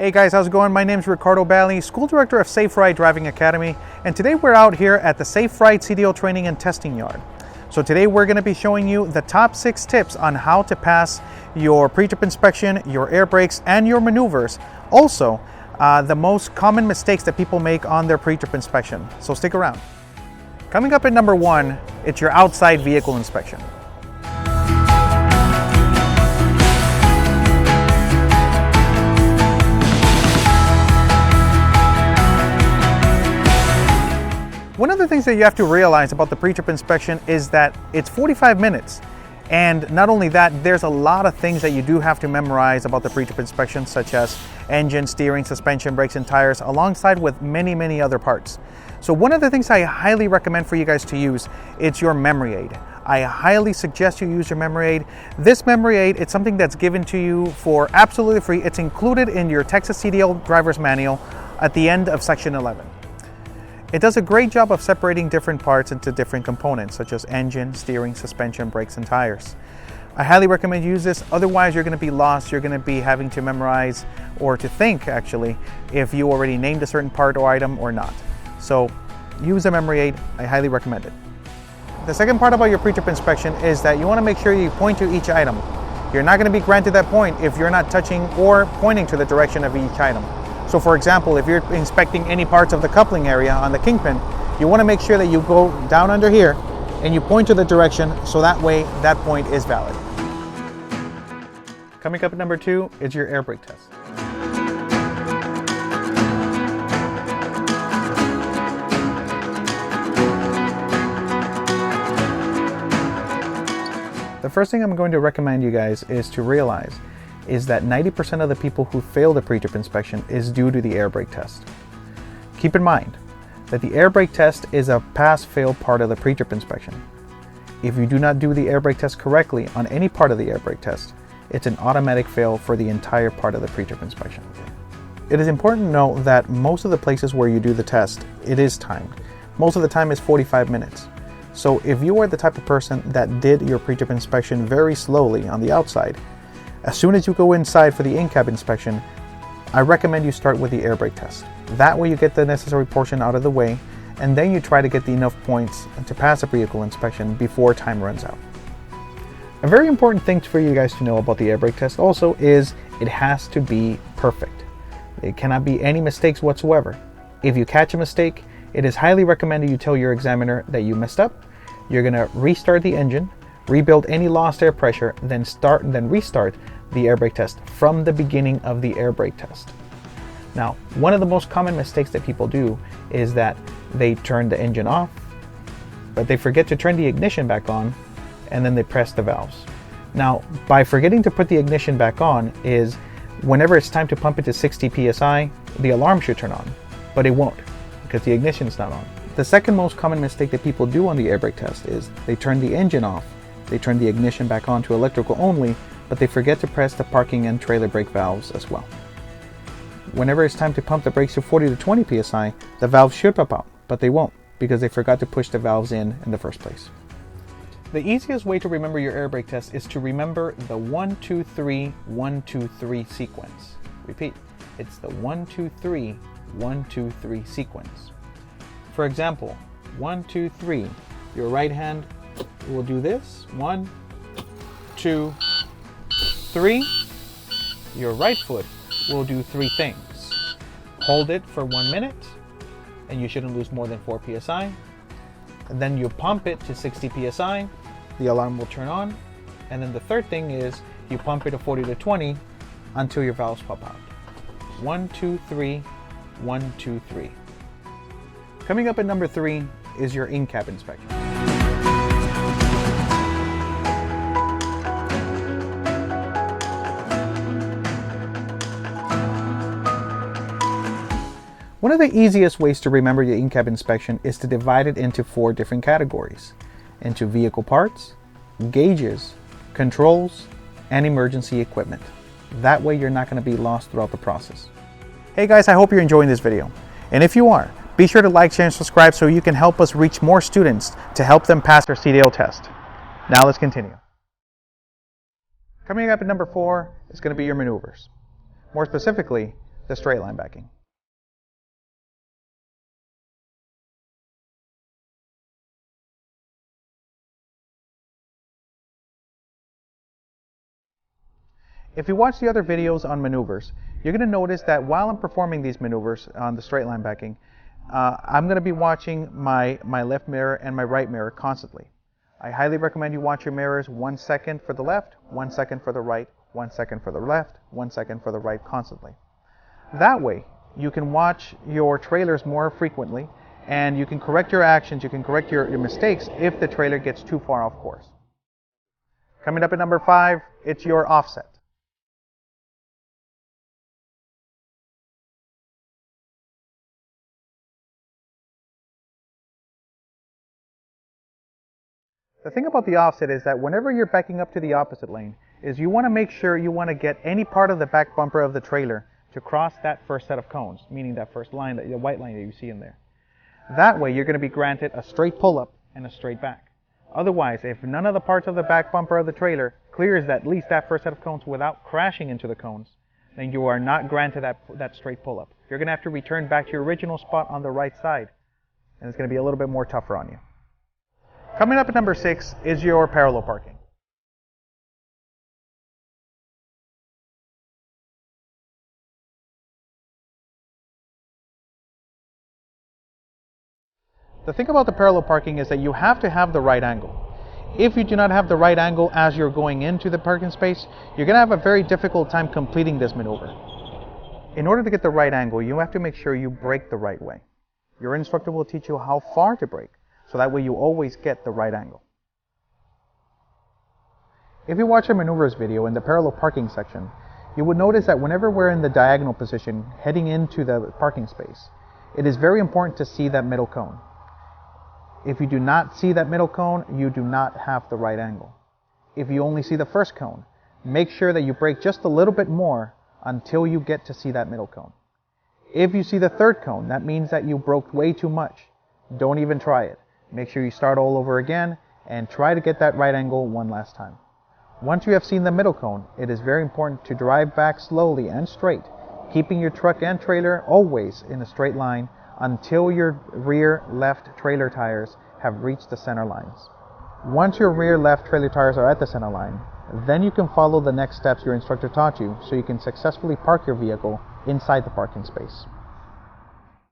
Hey guys, how's it going? My name is Ricardo Bally, School Director of SafeRide Driving Academy, and today we're out here at the SafeRide CDL Training and Testing Yard. So today we're going to be showing you the top 6 tips on how to pass your pre-trip inspection, your air brakes, and your maneuvers. Also, the most common mistakes that people make on their pre-trip inspection. So stick around. Coming up at number 1, it's your outside vehicle inspection. One of the things that you have to realize about the pre-trip inspection is that it's 45 minutes. And not only that, there's a lot of things that you do have to memorize about the pre-trip inspection, such as engine, steering, suspension, brakes, and tires, alongside with many other parts. So one of the things I highly recommend for you guys to use, it's your memory aid. I highly suggest you use your memory aid. This memory aid, it's something that's given to you for absolutely free. It's included in your Texas CDL driver's manual at the end of section 11. It does a great job of separating different parts into different components, such as engine, steering, suspension, brakes, and tires. I highly recommend you use this, otherwise you're going to be lost. You're going to be having to memorize, or to think actually, if you already named a certain part or item or not. So use a memory aid, I highly recommend it. The second part about your pre-trip inspection is that you want to make sure you point to each item. You're not going to be granted that point if you're not touching or pointing to the direction of each item. So for example, if you're inspecting any parts of the coupling area on the kingpin, you want to make sure that you go down under here and you point to the direction, so that way that point is valid. Coming up at number 2 is your air brake test. The first thing I'm going to recommend you guys is to realize is that 90% of the people who fail the pre-trip inspection is due to the air brake test. Keep in mind that the air brake test is a pass-fail part of the pre-trip inspection. If you do not do the air brake test correctly on any part of the air brake test, it's an automatic fail for the entire part of the pre-trip inspection. It is important to note that most of the places where you do the test, it is timed. Most of the time is 45 minutes. So if you are the type of person that did your pre-trip inspection very slowly on the outside, as soon as you go inside for the InCab inspection, I recommend you start with the air brake test. That way you get the necessary portion out of the way, and then you try to get the enough points to pass a vehicle inspection before time runs out. A very important thing for you guys to know about the air brake test also is it has to be perfect. It cannot be any mistakes whatsoever. If you catch a mistake, it is highly recommended you tell your examiner that you messed up. You're going to restart the engine, rebuild any lost air pressure, then restart the air brake test from the beginning of the air brake test. Now, one of the most common mistakes that people do is that they turn the engine off, but they forget to turn the ignition back on, and then they press the valves. Now, by forgetting to put the ignition back on is whenever it's time to pump it to 60 psi, the alarm should turn on, but it won't because the ignition's not on. The second most common mistake that people do on the air brake test is they turn the engine off, they turn the ignition back on to electrical only, but they forget to press the parking and trailer brake valves as well. Whenever it's time to pump the brakes to 40 to 20 psi, the valves should pop out, but they won't because they forgot to push the valves in the first place. The easiest way to remember your air brake test is to remember the 1, 2, 3, 1, 2, 3 sequence. Repeat, it's the 1, 2, 3, 1, 2, 3 sequence. For example, 1, 2, 3, your right hand will do this, 1, 2, 3. Your right foot will do 3 things. Hold it for 1 minute, and you shouldn't lose more than 4 psi. And then you pump it to 60 psi, the alarm will turn on. And then the third thing is you pump it to 40 to 20 until your valves pop out. 1, 2, 3, 1, 2, 3. Coming up at number 3 is your InCab inspection. One of the easiest ways to remember your InCab inspection is to divide it into 4 different categories, into vehicle parts, gauges, controls, and emergency equipment. That way you're not going to be lost throughout the process. Hey guys, I hope you're enjoying this video. And if you are, be sure to like, share, and subscribe so you can help us reach more students to help them pass their CDL test. Now let's continue. Coming up at number 4 is going to be your maneuvers. More specifically, the straight line backing. If you watch the other videos on maneuvers, you're going to notice that while I'm performing these maneuvers on the straight line backing, I'm going to be watching my left mirror and my right mirror constantly. I highly recommend you watch your mirrors 1 second for the left, 1 second for the right, 1 second for the left, 1 second for the right constantly. That way, you can watch your trailers more frequently, and you can correct your actions, you can correct your mistakes if the trailer gets too far off course. Coming up at number 5, it's your offset. The thing about the offset is that whenever you're backing up to the opposite lane, is you want to make sure you want to get any part of the back bumper of the trailer to cross that first set of cones, meaning that first line, the white line that you see in there. That way you're going to be granted a straight pull-up and a straight back. Otherwise, if none of the parts of the back bumper of the trailer clears at least that first set of cones without crashing into the cones, then you are not granted that straight pull-up. You're going to have to return back to your original spot on the right side, and it's going to be a little bit more tougher on you. Coming up at number 6 is your parallel parking. The thing about the parallel parking is that you have to have the right angle. If you do not have the right angle as you're going into the parking space, you're going to have a very difficult time completing this maneuver. In order to get the right angle, you have to make sure you brake the right way. Your instructor will teach you how far to brake, so that way you always get the right angle. If you watch a maneuvers video in the parallel parking section, you would notice that whenever we're in the diagonal position heading into the parking space, it is very important to see that middle cone. If you do not see that middle cone, you do not have the right angle. If you only see the first cone, make sure that you brake just a little bit more until you get to see that middle cone. If you see the third cone, that means that you broke way too much. Don't even try it. Make sure you start all over again and try to get that right angle one last time. Once you have seen the middle cone, it is very important to drive back slowly and straight, keeping your truck and trailer always in a straight line until your rear left trailer tires have reached the center lines. Once your rear left trailer tires are at the center line, then you can follow the next steps your instructor taught you so you can successfully park your vehicle inside the parking space.